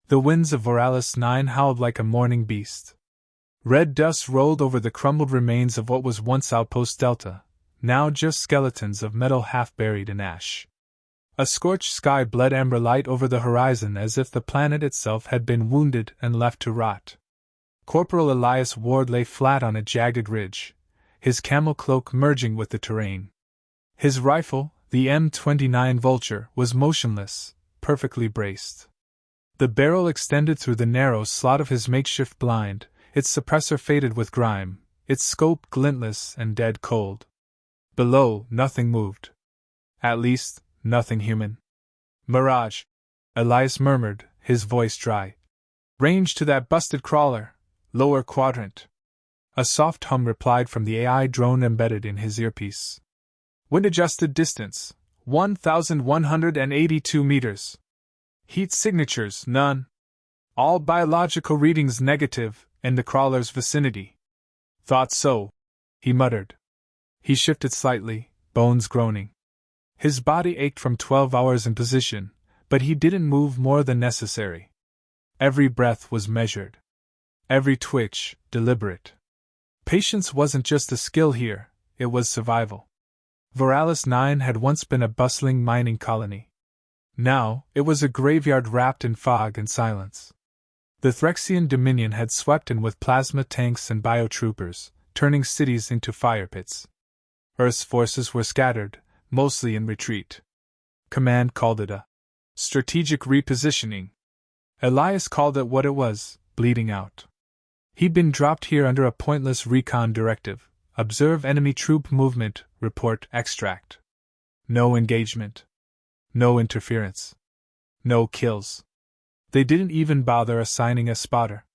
The winds of Voralis 9 howled like a mourning beast. Red dust rolled over the crumbled remains of what was once Outpost Delta, now just skeletons of metal half buried in ash. A scorched sky bled amber light over the horizon as if the planet itself had been wounded and left to rot. Corporal Elias Ward lay flat on a jagged ridge, his camel cloak merging with the terrain. His rifle, the M29 Vulture, was motionless, perfectly braced. The barrel extended through the narrow slot of his makeshift blind, its suppressor faded with grime, its scope glintless and dead cold. Below, nothing moved. At least, nothing human. Mirage, Elias murmured, his voice dry. Range to that busted crawler, lower quadrant. A soft hum replied from the AI drone embedded in his earpiece. Wind-adjusted distance, 1,182 meters. Heat signatures, none. All biological readings negative, in the crawler's vicinity. Thought so, he muttered. He shifted slightly, bones groaning. His body ached from 12 hours in position, but he didn't move more than necessary. Every breath was measured. Every twitch, deliberate. Patience wasn't just a skill here, it was survival. Voralis 9 had once been a bustling mining colony. Now, it was a graveyard wrapped in fog and silence. The Threxian Dominion had swept in with plasma tanks and biotroopers, turning cities into fire pits. Earth's forces were scattered, mostly in retreat. Command called it a strategic repositioning. Elias called it what it was, bleeding out. He'd been dropped here under a pointless recon directive: observe enemy troop movement, report extract. No engagement. No interference. No kills. They didn't even bother assigning a spotter.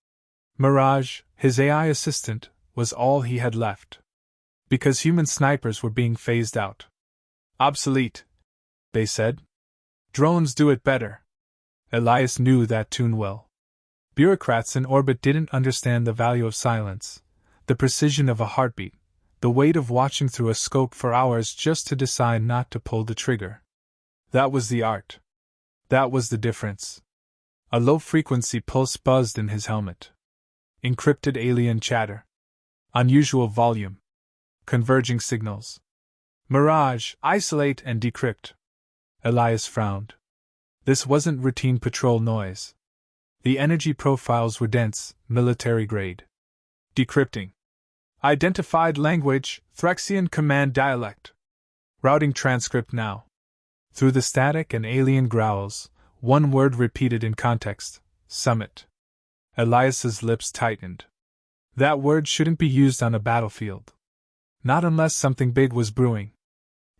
Mirage, his AI assistant, was all he had left. Because human snipers were being phased out. Obsolete, they said. Drones do it better. Elias knew that tune well. Bureaucrats in orbit didn't understand the value of silence, the precision of a heartbeat, the weight of watching through a scope for hours just to decide not to pull the trigger. That was the art. That was the difference. A low-frequency pulse buzzed in his helmet. Encrypted alien chatter. Unusual volume. Converging signals. Mirage, isolate and decrypt. Elias frowned. This wasn't routine patrol noise. The energy profiles were dense, military-grade. Decrypting. Identified language, Threxian command dialect. Routing transcript now. Through the static and alien growls, one word repeated in context: summit. Elias's lips tightened. That word shouldn't be used on a battlefield. Not unless something big was brewing.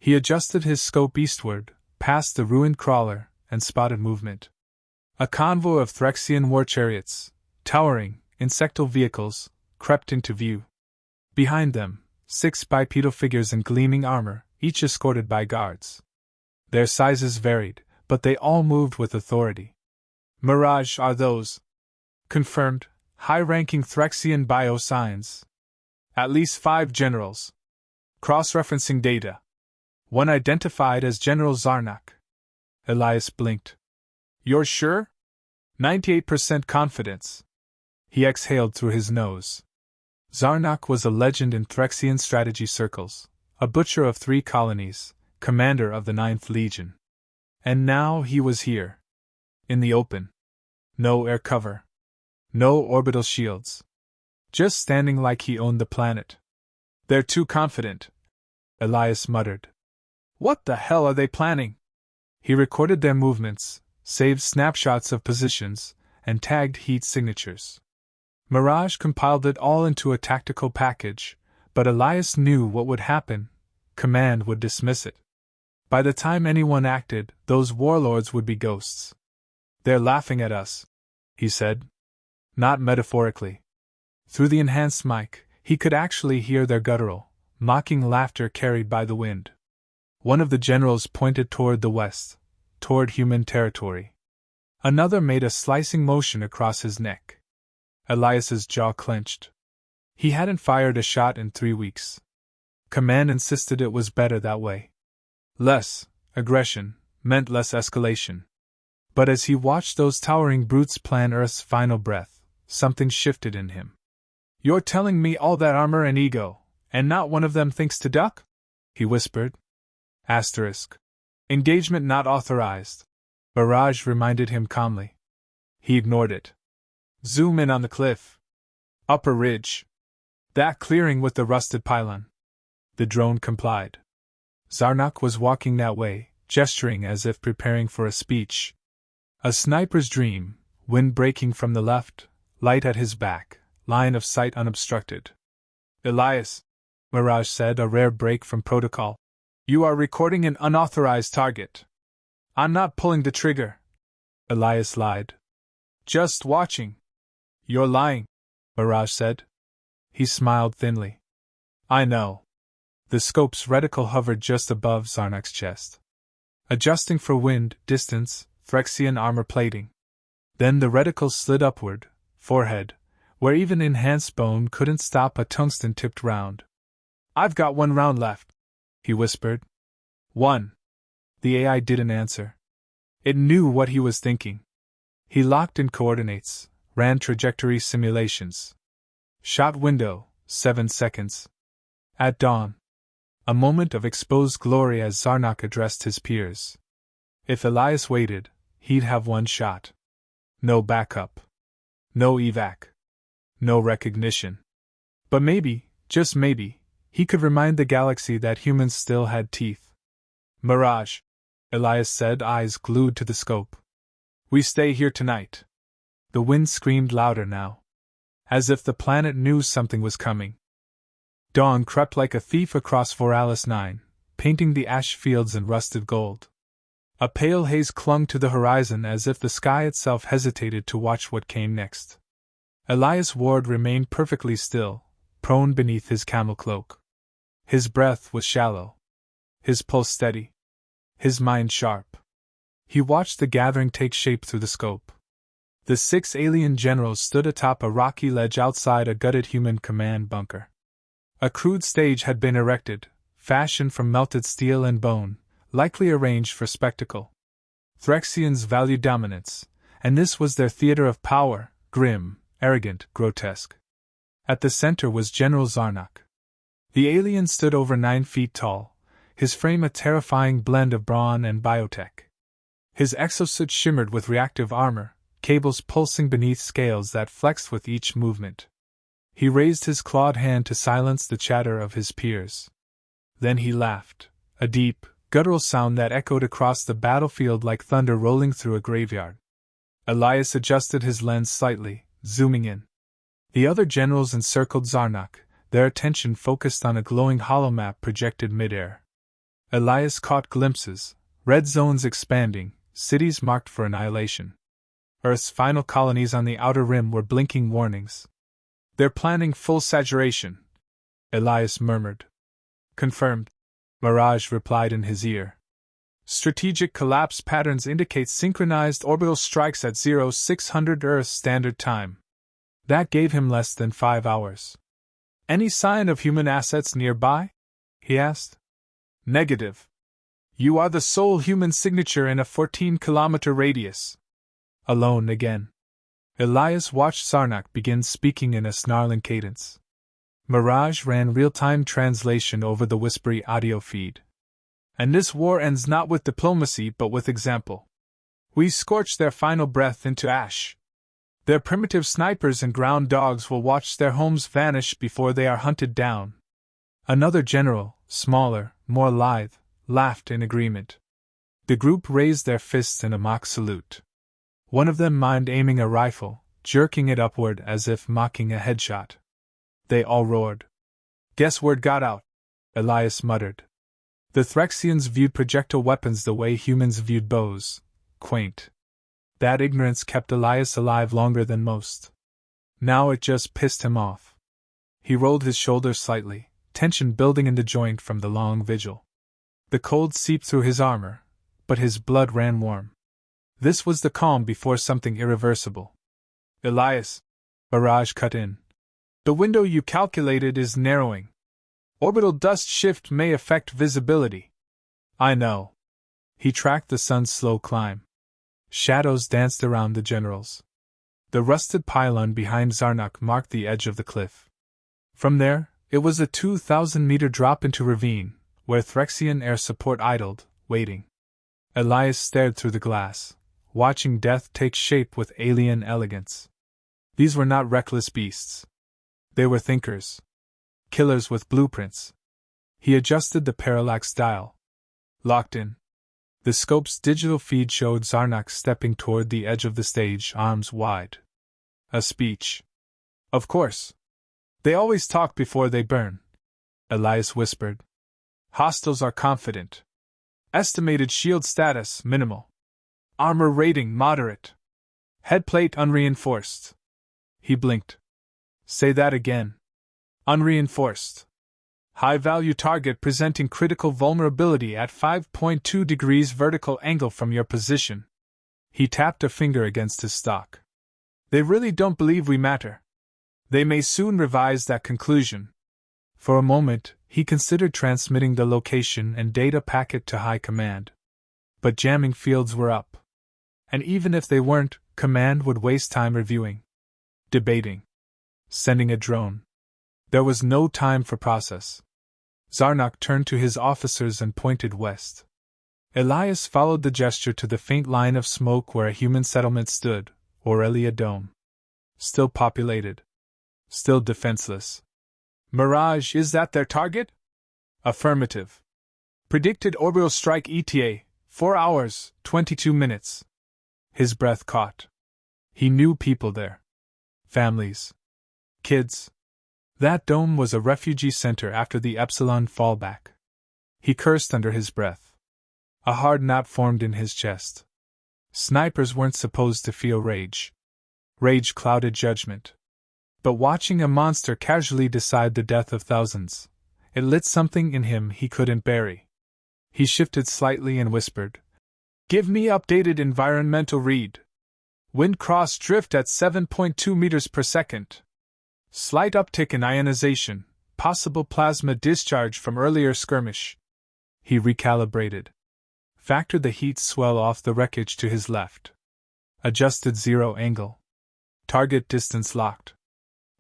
He adjusted his scope eastward, past the ruined crawler, and spotted movement. A convoy of Threxian war chariots, towering, insectal vehicles, crept into view. Behind them, 6 bipedal figures in gleaming armor, each escorted by guards. Their sizes varied, but they all moved with authority. Mirage are those. Confirmed, high-ranking Threxian bio-signs. At least 5 generals. Cross-referencing data. One identified as General Zarnak. Elias blinked. You're sure? 98% confidence. He exhaled through his nose. Zarnak was a legend in Threxian strategy circles, a butcher of 3 colonies, commander of the 9th Legion. And now he was here. In the open. No air cover. No orbital shields. Just standing like he owned the planet. They're too confident, Elias muttered. What the hell are they planning? He recorded their movements, saved snapshots of positions, and tagged heat signatures. Mirage compiled it all into a tactical package, but Elias knew what would happen. Command would dismiss it. By the time anyone acted, those warlords would be ghosts. They're laughing at us, he said. Not metaphorically. Through the enhanced mic, he could actually hear their guttural, mocking laughter carried by the wind. One of the generals pointed toward the west, toward human territory. Another made a slicing motion across his neck. Elias's jaw clenched. He hadn't fired a shot in 3 weeks. Command insisted it was better that way. Less aggression meant less escalation. But as he watched those towering brutes plan Earth's final breath, something shifted in him. "You're telling me all that armor and ego, and not one of them thinks to duck?" he whispered. Asterisk. Engagement not authorized, Barrage reminded him calmly. He ignored it. "Zoom in on the cliff. Upper ridge. That clearing with the rusted pylon." The drone complied. Zarnak was walking that way, gesturing as if preparing for a speech. A sniper's dream, wind breaking from the left, light at his back, line of sight unobstructed. "Elias," Mirage said, a rare break from protocol. "You are recording an unauthorized target." "I'm not pulling the trigger," Elias lied. "Just watching." "You're lying," Mirage said. He smiled thinly. "I know." The scope's reticle hovered just above Zarnak's chest, adjusting for wind, distance, Phyrexian armor plating. Then the reticle slid upward, forehead, where even enhanced bone couldn't stop a tungsten-tipped round. "I've got 1 round left," he whispered. "1." The AI didn't answer. It knew what he was thinking. He locked in coordinates, ran trajectory simulations. Shot window, 7 seconds. At dawn. A moment of exposed glory as Zarnak addressed his peers. If Elias waited, he'd have 1 shot. No backup. No evac. No recognition. But maybe, just maybe, he could remind the galaxy that humans still had teeth. "Mirage," Elias said, eyes glued to the scope. "We stay here tonight." The wind screamed louder now, as if the planet knew something was coming. Dawn crept like a thief across Voralis 9, painting the ash fields in rusted gold. A pale haze clung to the horizon as if the sky itself hesitated to watch what came next. Elias Ward remained perfectly still, prone beneath his camel cloak. His breath was shallow, his pulse steady, his mind sharp. He watched the gathering take shape through the scope. The 6 alien generals stood atop a rocky ledge outside a gutted human command bunker. A crude stage had been erected, fashioned from melted steel and bone, likely arranged for spectacle. Phyrexians valued dominance, and this was their theater of power, grim, arrogant, grotesque. At the center was General Zarnak. The alien stood over 9 feet tall, his frame a terrifying blend of brawn and biotech. His exosuit shimmered with reactive armor, cables pulsing beneath scales that flexed with each movement. He raised his clawed hand to silence the chatter of his peers. Then he laughed, a deep, guttural sound that echoed across the battlefield like thunder rolling through a graveyard. Elias adjusted his lens slightly, zooming in. The other generals encircled Zarnak, their attention focused on a glowing holomap projected midair. Elias caught glimpses, red zones expanding, cities marked for annihilation. Earth's final colonies on the outer rim were blinking warnings. "They're planning full saturation," Elias murmured. "Confirmed," Mirage replied in his ear. "Strategic collapse patterns indicate synchronized orbital strikes at 0600 Earth Standard Time." That gave him less than 5 hours. "Any sign of human assets nearby?" he asked. "Negative. You are the sole human signature in a 14-kilometer radius." Alone again. Elias watched Zarnak begin speaking in a snarling cadence. Mirage ran real-time translation over the whispery audio feed. "And this war ends not with diplomacy but with example. We scorch their final breath into ash. Their primitive snipers and ground dogs will watch their homes vanish before they are hunted down." Another general, smaller, more lithe, laughed in agreement. The group raised their fists in a mock salute. One of them mimed aiming a rifle, jerking it upward as if mocking a headshot. They all roared. "Guess word got out," Elias muttered. The Phyrexians viewed projectile weapons the way humans viewed bows, quaint. That ignorance kept Elias alive longer than most. Now it just pissed him off. He rolled his shoulders slightly, tension building in the joint from the long vigil. The cold seeped through his armor, but his blood ran warm. This was the calm before something irreversible. "Elias," Barrage cut in. "The window you calculated is narrowing. Orbital dust shift may affect visibility." "I know." He tracked the sun's slow climb. Shadows danced around the generals. The rusted pylon behind Zarnak marked the edge of the cliff. From there, it was a 2,000-meter drop into ravine, where Threxian air support idled, waiting. Elias stared through the glass, watching death take shape with alien elegance. These were not reckless beasts. They were thinkers. Killers with blueprints. He adjusted the parallax dial. Locked in. The scope's digital feed showed Zarnak stepping toward the edge of the stage, arms wide. A speech. Of course. They always talk before they burn, Elias whispered. Hostiles are confident. Estimated shield status minimal. Armor rating moderate. Headplate unreinforced. He blinked. Say that again. Unreinforced. High-value target presenting critical vulnerability at 5.2 degrees vertical angle from your position. He tapped a finger against his stock. They really don't believe we matter. They may soon revise that conclusion. For a moment, he considered transmitting the location and data packet to High Command. But jamming fields were up. And even if they weren't, Command would waste time reviewing. Debating. Sending a drone. There was no time for process. Zarnak turned to his officers and pointed west. Elias followed the gesture to the faint line of smoke where a human settlement stood, Aurelia Dome. Still populated. Still defenseless. Mirage, is that their target? Affirmative. Predicted orbital strike ETA, 4 hours, 22 minutes. His breath caught. He knew people there. Families. Kids. That dome was a refugee center after the Epsilon fallback. He cursed under his breath. A hard knot formed in his chest. Snipers weren't supposed to feel rage. Rage clouded judgment. But watching a monster casually decide the death of thousands, it lit something in him he couldn't bury. He shifted slightly and whispered, "Give me updated environmental read. Wind cross drift at 7.2 meters per second. Slight uptick in ionization, possible plasma discharge from earlier skirmish." He recalibrated. Factored the heat swell off the wreckage to his left. Adjusted zero angle. Target distance locked.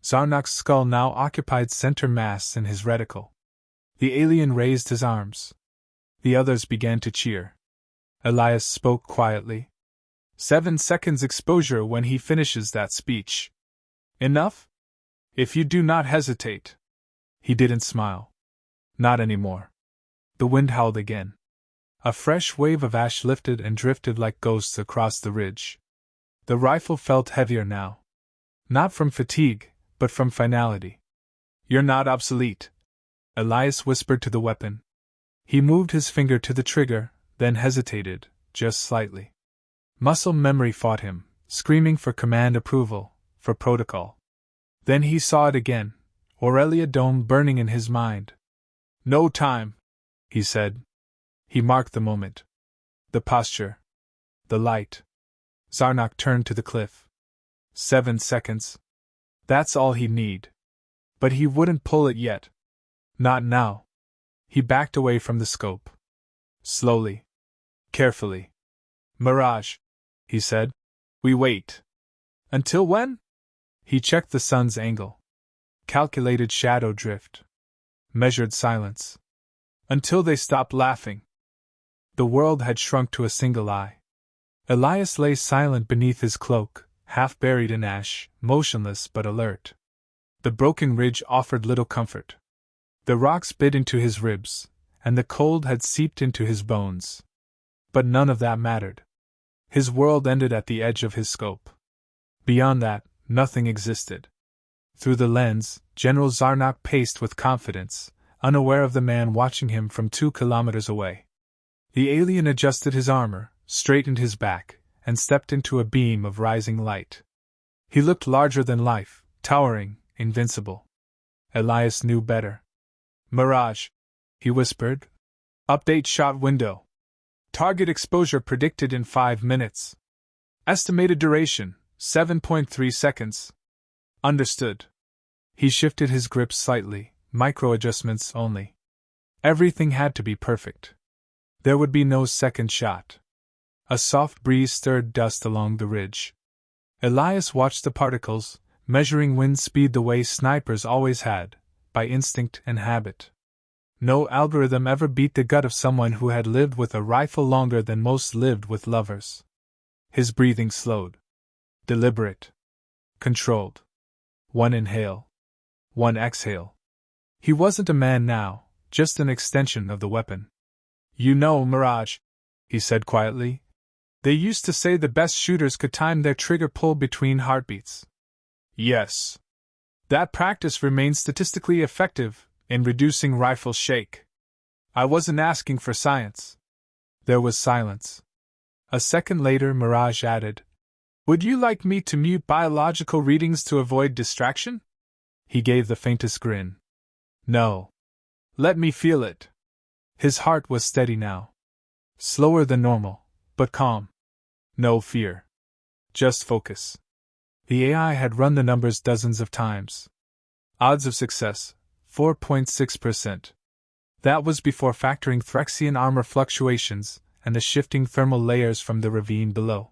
Zarnak's skull now occupied center mass in his reticle. The alien raised his arms. The others began to cheer. Elias spoke quietly. 7 seconds exposure when he finishes that speech. Enough? If you do not hesitate. He didn't smile. Not anymore. The wind howled again. A fresh wave of ash lifted and drifted like ghosts across the ridge. The rifle felt heavier now. Not from fatigue, but from finality. "You're not obsolete," Elias whispered to the weapon. He moved his finger to the trigger, then hesitated, just slightly. Muscle memory fought him, screaming for command approval, for protocol. Then he saw it again, Aurelia Dome burning in his mind. "No time," he said. He marked the moment. The posture. The light. Zarnak turned to the cliff. 7 seconds. That's all he'd need. But he wouldn't pull it yet. Not now. He backed away from the scope. Slowly. Carefully. "Mirage," he said. "We wait." "Until when?" He checked the sun's angle. Calculated shadow drift. Measured silence. Until they stopped laughing. The world had shrunk to a single eye. Elias lay silent beneath his cloak, half buried in ash, motionless but alert. The broken ridge offered little comfort. The rocks bit into his ribs, and the cold had seeped into his bones. But none of that mattered. His world ended at the edge of his scope. Beyond that, nothing existed. Through the lens, General Zarnak paced with confidence, unaware of the man watching him from 2 kilometers away. The alien adjusted his armor, straightened his back, and stepped into a beam of rising light. He looked larger than life, towering, invincible. Elias knew better. "Mirage," he whispered. "Update shot window. Target exposure predicted in 5 minutes. Estimated duration, 7.3 seconds. Understood." He shifted his grip slightly, micro-adjustments only. Everything had to be perfect. There would be no second shot. A soft breeze stirred dust along the ridge. Elias watched the particles, measuring wind speed the way snipers always had, by instinct and habit. No algorithm ever beat the gut of someone who had lived with a rifle longer than most lived with lovers. His breathing slowed. Deliberate. Controlled. One inhale. One exhale. He wasn't a man now, just an extension of the weapon. You know, Mirage, he said quietly. They used to say the best shooters could time their trigger pull between heartbeats. Yes. That practice remains statistically effective in reducing rifle shake. I wasn't asking for science. There was silence. A second later, Mirage added, Would you like me to mute biological readings to avoid distraction? He gave the faintest grin. No. Let me feel it. His heart was steady now. Slower than normal, but calm. No fear. Just focus. The AI had run the numbers dozens of times. Odds of success, 4.6%. That was before factoring Threxian armor fluctuations and the shifting thermal layers from the ravine below.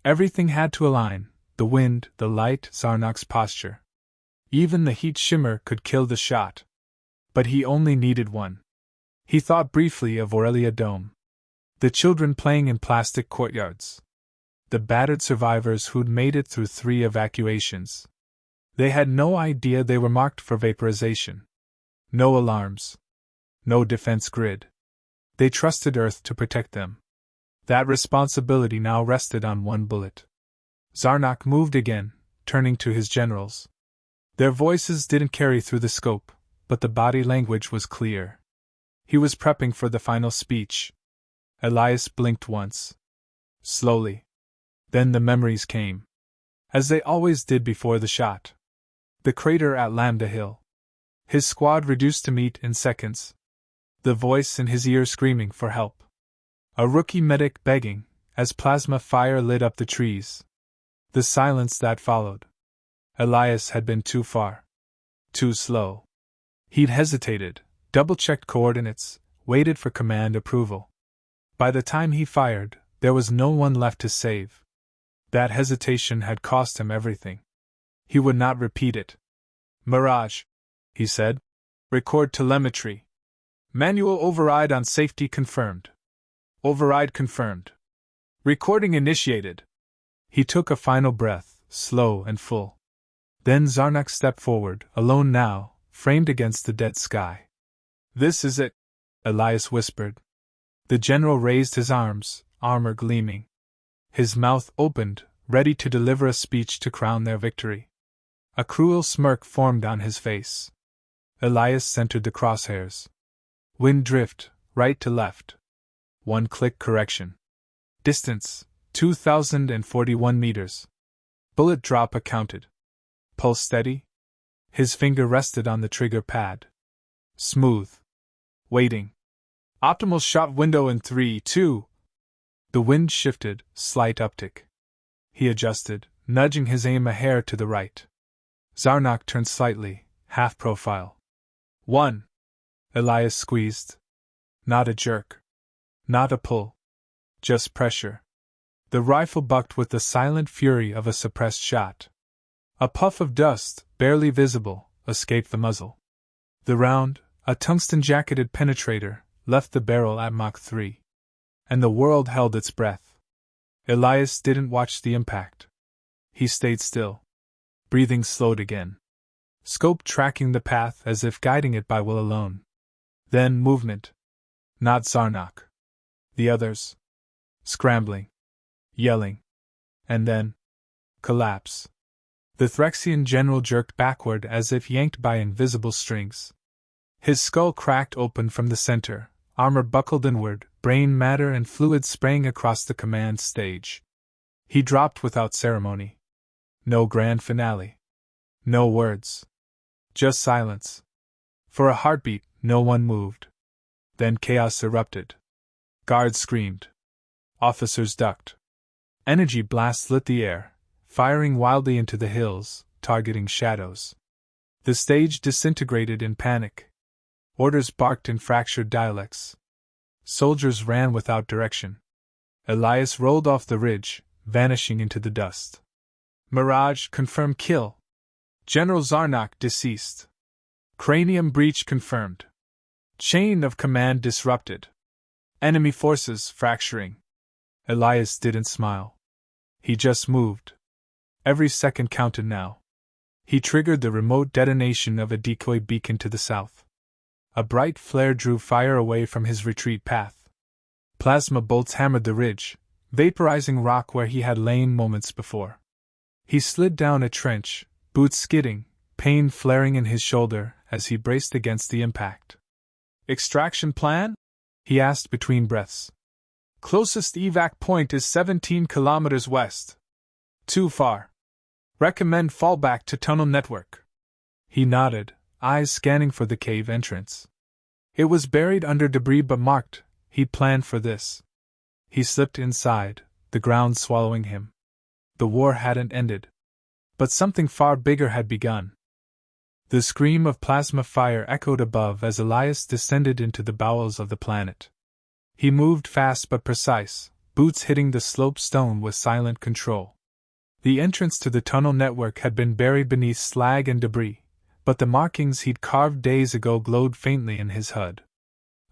Everything had to align: the wind, the light, Zarnak's posture. Even the heat shimmer could kill the shot. But he only needed one. He thought briefly of Aurelia Dome. The children playing in plastic courtyards. The battered survivors who'd made it through 3 evacuations. They had no idea they were marked for vaporization. No alarms. No defense grid. They trusted Earth to protect them. That responsibility now rested on one bullet. Zarnak moved again, turning to his generals. Their voices didn't carry through the scope, but the body language was clear. He was prepping for the final speech. Elias blinked once. Slowly. Then the memories came. As they always did before the shot. The crater at Lambda Hill. His squad reduced to meet in seconds. The voice in his ear screaming for help. A rookie medic begging, as plasma fire lit up the trees. The silence that followed. Elias had been too far. Too slow. He'd hesitated, double-checked coordinates, waited for command approval. By the time he fired, there was no one left to save. That hesitation had cost him everything. He would not repeat it. Mirage, he said. Record telemetry. Manual override on safety confirmed. Override confirmed. Recording initiated. He took a final breath, slow and full. Then Zarnak stepped forward, alone now, framed against the dead sky. This is it, Elias whispered. The general raised his arms, armor gleaming. His mouth opened, ready to deliver a speech to crown their victory. A cruel smirk formed on his face. Elias centered the crosshairs. Wind drift, right to left. 1 click correction. Distance, 2,041 meters. Bullet drop accounted. Pulse steady. His finger rested on the trigger pad. Smooth. Waiting. Optimal shot window in 3, 2. The wind shifted, slight uptick. He adjusted, nudging his aim a hair to the right. Zarnak turned slightly, half profile. 1. Elias squeezed. Not a jerk. Not a pull. Just pressure. The rifle bucked with the silent fury of a suppressed shot. A puff of dust, barely visible, escaped the muzzle. The round, a tungsten-jacketed penetrator, left the barrel at Mach 3. And the world held its breath. Elias didn't watch the impact. He stayed still. Breathing slowed again. Scope tracking the path as if guiding it by will alone. Then movement. Not Zarnak. The others. Scrambling. Yelling. And then collapse. The Threxian general jerked backward as if yanked by invisible strings. His skull cracked open from the center, armor buckled inward, brain matter and fluid spraying across the command stage. He dropped without ceremony. No grand finale. No words. Just silence. For a heartbeat, no one moved. Then chaos erupted. Guards screamed. Officers ducked. Energy blasts lit the air, firing wildly into the hills, targeting shadows. The stage disintegrated in panic. Orders barked in fractured dialects. Soldiers ran without direction. Elias rolled off the ridge, vanishing into the dust. Mirage, confirmed kill. General Zarnak deceased. Cranium breach confirmed. Chain of command disrupted. Enemy forces fracturing. Elias didn't smile. He just moved. Every second counted now. He triggered the remote detonation of a decoy beacon to the south. A bright flare drew fire away from his retreat path. Plasma bolts hammered the ridge, vaporizing rock where he had lain moments before. He slid down a trench, boots skidding, pain flaring in his shoulder as he braced against the impact. Extraction plan? He asked between breaths. Closest evac point is 17 kilometers west. Too far. Recommend fallback to tunnel network. He nodded, eyes scanning for the cave entrance. It was buried under debris but marked. He'd planned for this. He slipped inside, the ground swallowing him. The war hadn't ended. But something far bigger had begun. The scream of plasma fire echoed above as Elias descended into the bowels of the planet. He moved fast but precise, boots hitting the sloped stone with silent control. The entrance to the tunnel network had been buried beneath slag and debris, but the markings he'd carved days ago glowed faintly in his HUD.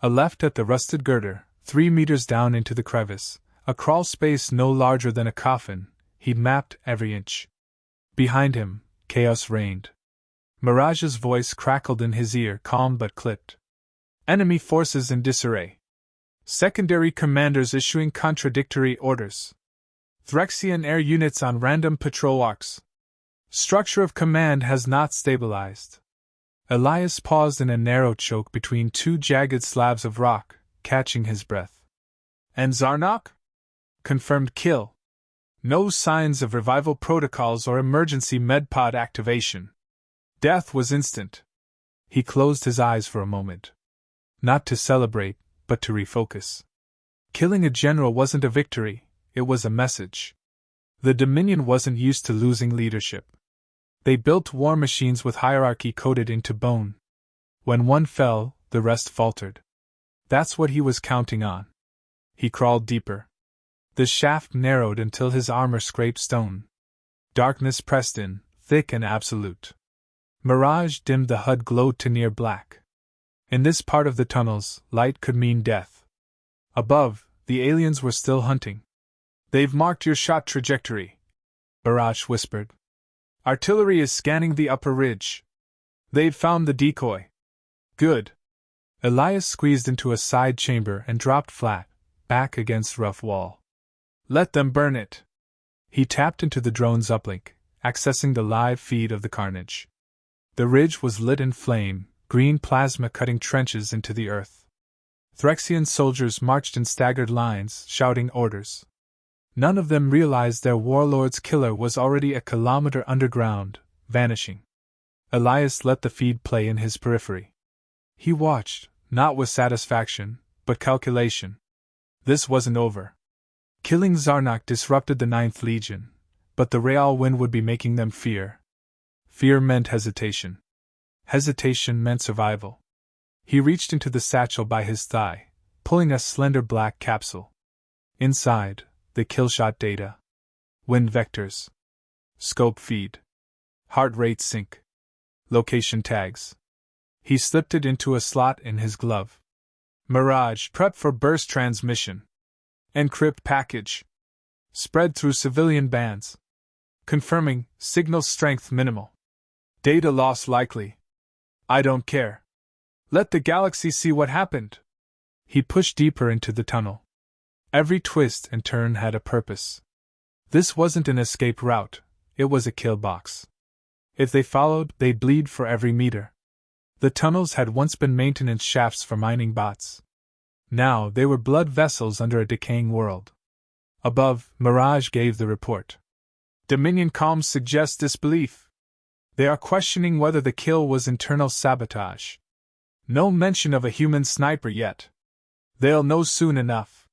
A left at the rusted girder, 3 meters down into the crevice, a crawl space no larger than a coffin, he'd mapped every inch. Behind him, chaos reigned. Mirage's voice crackled in his ear, calm but clipped. Enemy forces in disarray. Secondary commanders issuing contradictory orders. Threxian air units on random patrol arcs. Structure of command has not stabilized. Elias paused in a narrow choke between two jagged slabs of rock, catching his breath. And Zarnak? Confirmed kill. No signs of revival protocols or emergency medpod activation. Death was instant. He closed his eyes for a moment. Not to celebrate, but to refocus. Killing a general wasn't a victory, it was a message. The Dominion wasn't used to losing leadership. They built war machines with hierarchy coded into bone. When one fell, the rest faltered. That's what he was counting on. He crawled deeper. The shaft narrowed until his armor scraped stone. Darkness pressed in, thick and absolute. Mirage dimmed, the HUD glowed to near black. In this part of the tunnels, light could mean death. Above, the aliens were still hunting. They've marked your shot trajectory, Mirage whispered. Artillery is scanning the upper ridge. They've found the decoy. Good. Elias squeezed into a side chamber and dropped flat, back against rough wall. Let them burn it. He tapped into the drone's uplink, accessing the live feed of the carnage. The ridge was lit in flame, green plasma cutting trenches into the earth. Threxian soldiers marched in staggered lines, shouting orders. None of them realized their warlord's killer was already a kilometer underground, vanishing. Elias let the feed play in his periphery. He watched, not with satisfaction, but calculation. This wasn't over. Killing Zarnak disrupted the 9th Legion, but the Real Wind would be making them fear. Fear meant hesitation. Hesitation meant survival. He reached into the satchel by his thigh, pulling a slender black capsule. Inside, the killshot data. Wind vectors. Scope feed. Heart rate sync. Location tags. He slipped it into a slot in his glove. Mirage, prep for burst transmission. Encrypt package. Spread through civilian bands. Confirming, signal strength minimal. Data loss likely. I don't care. Let the galaxy see what happened. He pushed deeper into the tunnel. Every twist and turn had a purpose. This wasn't an escape route, it was a kill box. If they followed, they'd bleed for every meter. The tunnels had once been maintenance shafts for mining bots. Now they were blood vessels under a decaying world. Above, Mirage gave the report. Dominion comms suggest disbelief. They are questioning whether the kill was internal sabotage. No mention of a human sniper yet. They'll know soon enough.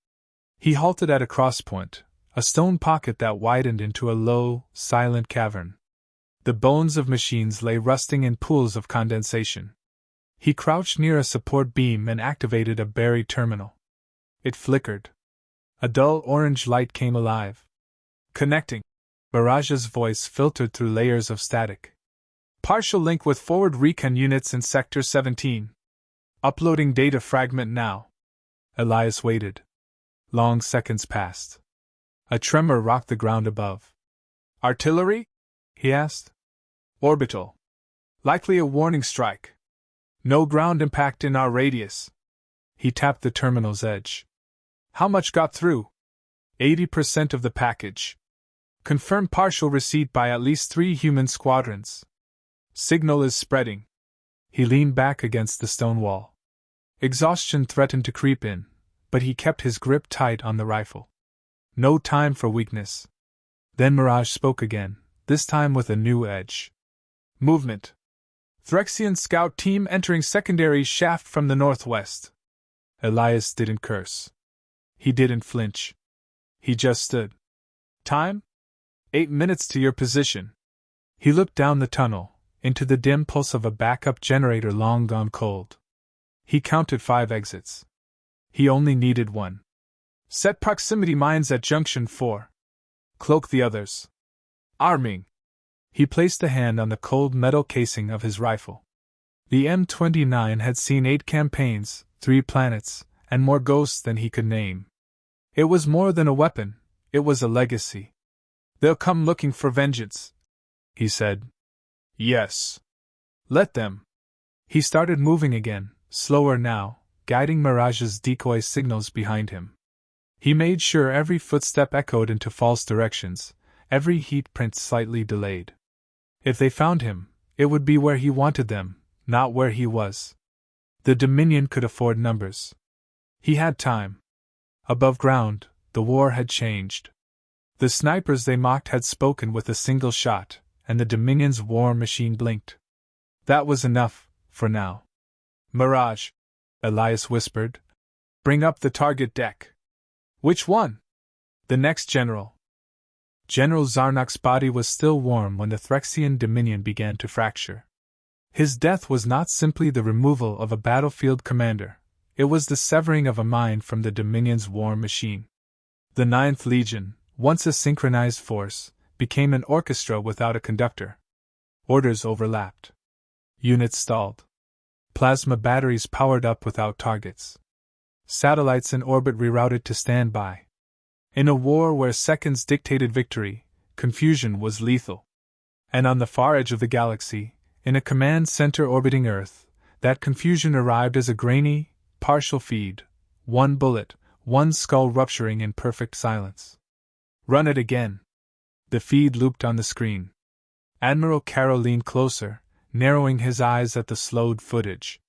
He halted at a crosspoint, a stone pocket that widened into a low, silent cavern. The bones of machines lay rusting in pools of condensation. He crouched near a support beam and activated a buried terminal. It flickered. A dull orange light came alive. Connecting. Mirage's voice filtered through layers of static. Partial link with forward recon units in Sector 17. Uploading data fragment now. Elias waited. Long seconds passed. A tremor rocked the ground above. Artillery? He asked. Orbital. Likely a warning strike. No ground impact in our radius. He tapped the terminal's edge. How much got through? 80% of the package. Confirmed partial receipt by at least 3 human squadrons. Signal is spreading. He leaned back against the stone wall. Exhaustion threatened to creep in, but he kept his grip tight on the rifle. No time for weakness. Then Mirage spoke again, this time with a new edge. Movement. Threxian scout team entering secondary shaft from the northwest. Elias didn't curse. He didn't flinch. He just stood. Time? 8 minutes to your position. He looked down the tunnel, into the dim pulse of a backup generator long gone cold. He counted 5 exits. He only needed 1. Set proximity mines at Junction 4. Cloak the others. Arming. He placed a hand on the cold metal casing of his rifle. The M29 had seen 8 campaigns, 3 planets, and more ghosts than he could name. It was more than a weapon, it was a legacy. They'll come looking for vengeance, he said. Yes. Let them. He started moving again, slower now, guiding Mirage's decoy signals behind him. He made sure every footstep echoed into false directions, every heat print slightly delayed. If they found him, it would be where he wanted them, not where he was. The Dominion could afford numbers. He had time. Above ground, the war had changed. The snipers they mocked had spoken with a single shot, and the Dominion's war machine blinked. That was enough, for now. Mirage, Elias whispered. Bring up the target deck. Which one? The next general. General Zarnak's body was still warm when the Threxian Dominion began to fracture. His death was not simply the removal of a battlefield commander, it was the severing of a mind from the Dominion's war machine. The 9th Legion, once a synchronized force, became an orchestra without a conductor. Orders overlapped. Units stalled. Plasma batteries powered up without targets. Satellites in orbit rerouted to standby. In a war where seconds dictated victory, confusion was lethal. And on the far edge of the galaxy, in a command center orbiting Earth, that confusion arrived as a grainy, partial feed, 1 bullet, 1 skull rupturing in perfect silence. Run it again. The feed looped on the screen. Admiral Caro leaned closer, narrowing his eyes at the slowed footage.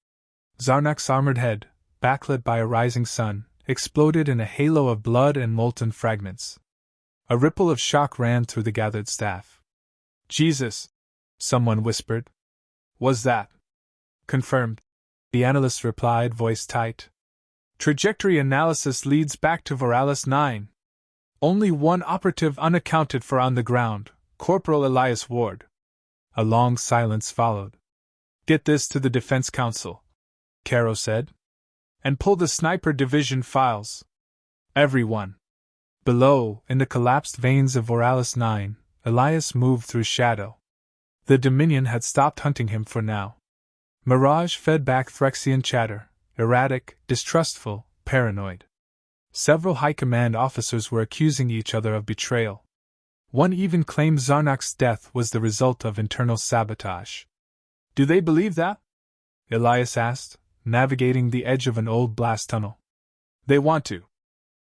Zarnak's armored head, backlit by a rising sun, exploded in a halo of blood and molten fragments. A ripple of shock ran through the gathered staff. Jesus! Someone whispered. Was that? Confirmed. The analyst replied, voice tight. Trajectory analysis leads back to Voralis 9. Only 1 operative unaccounted for on the ground, Corporal Elias Ward. A long silence followed. Get this to the Defense Council, Caro said. And pull the sniper division files. Everyone. Below, in the collapsed veins of Voralis 9, Elias moved through shadow. The Dominion had stopped hunting him for now. Mirage fed back Threxian chatter, erratic, distrustful, paranoid. Several high command officers were accusing each other of betrayal. One even claimed Zarnak's death was the result of internal sabotage. Do they believe that? Elias asked, navigating the edge of an old blast tunnel. They want to.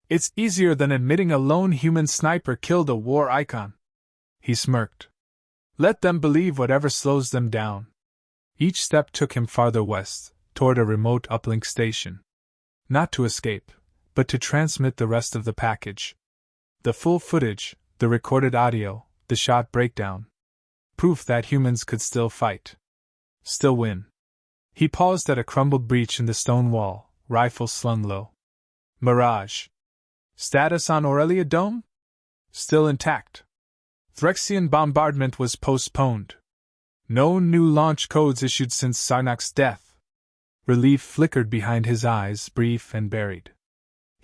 It's easier than admitting a lone human sniper killed a war icon. He smirked. Let them believe whatever slows them down. Each step took him farther west, toward a remote uplink station. Not to escape, but to transmit the rest of the package. The full footage, the recorded audio, the shot breakdown. Proof that humans could still fight. Still win. He paused at a crumbled breach in the stone wall, rifle slung low. Mirage. Status on Aurelia Dome? Still intact. Threxian bombardment was postponed. No new launch codes issued since Zarnak's death. Relief flickered behind his eyes, brief and buried.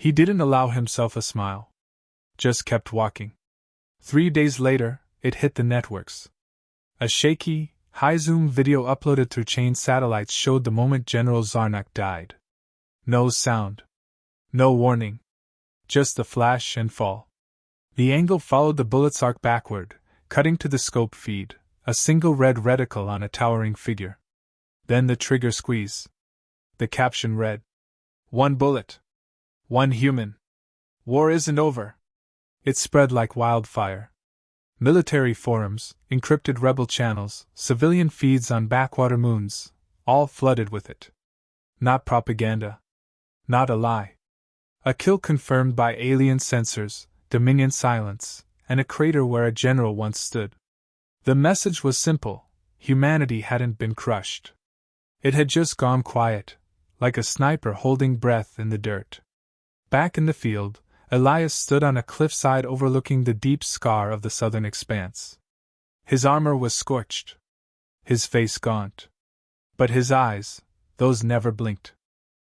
He didn't allow himself a smile. Just kept walking. 3 days later, it hit the networks. A shaky, high-zoom video uploaded through chain satellites showed the moment General Zarnak died. No sound. No warning. Just the flash and fall. The angle followed the bullet's arc backward, cutting to the scope feed, a single red reticle on a towering figure. Then the trigger squeeze. The caption read, "One bullet. One human. War isn't over." It spread like wildfire. Military forums, encrypted rebel channels, civilian feeds on backwater moons, all flooded with it. Not propaganda. Not a lie. A kill confirmed by alien sensors, Dominion silence, and a crater where a general once stood. The message was simple: humanity hadn't been crushed. It had just gone quiet, like a sniper holding breath in the dirt. Back in the field, Elias stood on a cliffside overlooking the deep scar of the southern expanse. His armor was scorched. His face gaunt. But his eyes, those never blinked.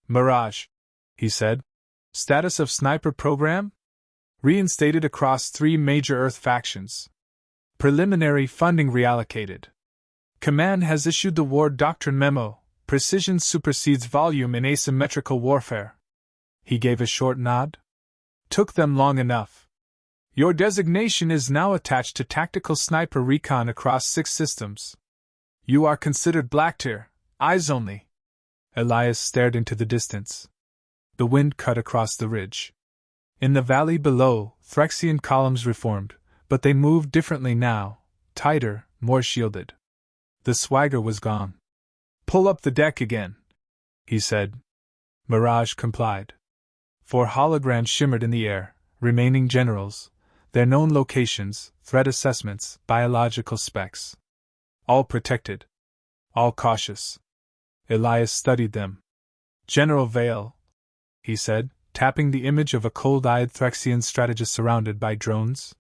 "Mirage," he said. "Status of sniper program? Reinstated across 3 major Earth factions. Preliminary funding reallocated. Command has issued the War Doctrine Memo, Precision supersedes volume in asymmetrical warfare." He gave a short nod. "Took them long enough. Your designation is now attached to Tactical Sniper Recon across 6 systems. You are considered Black Tier, eyes only." Elias stared into the distance. The wind cut across the ridge. In the valley below, Threxian columns reformed, but they moved differently now, tighter, more shielded. The swagger was gone. "Pull up the deck again," he said. Mirage complied. 4 holograms shimmered in the air, remaining generals, their known locations, threat assessments, biological specs. All protected. All cautious. Elias studied them. "General Vale," he said, tapping the image of a cold-eyed Threxian strategist surrounded by drones.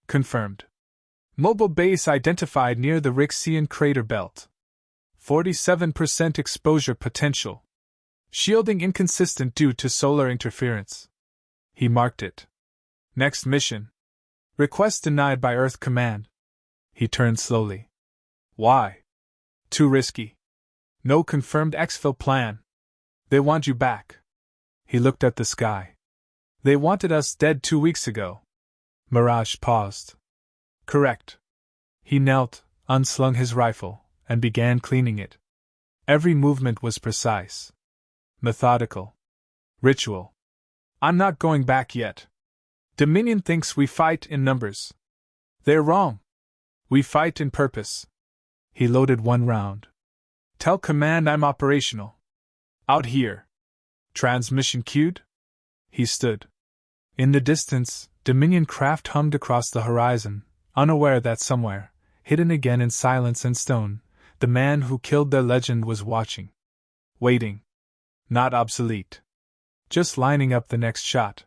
"Confirmed. Mobile base identified near the Rixian crater belt. 47% exposure potential. Shielding inconsistent due to solar interference." He marked it. "Next mission. Request denied by Earth Command." He turned slowly. "Why?" "Too risky. No confirmed exfil plan. They want you back." He looked at the sky. "They wanted us dead 2 weeks ago." Mirage paused. "Correct." He knelt, unslung his rifle, and began cleaning it. Every movement was precise. Methodical. Ritual. "I'm not going back yet. Dominion thinks we fight in numbers. They're wrong. We fight in purpose." He loaded 1 round. "Tell Command I'm operational. Out here." "Transmission queued?" He stood. In the distance, Dominion craft hummed across the horizon, unaware that somewhere, hidden again in silence and stone, the man who killed their legend was watching. Waiting. Not obsolete. Just lining up the next shot.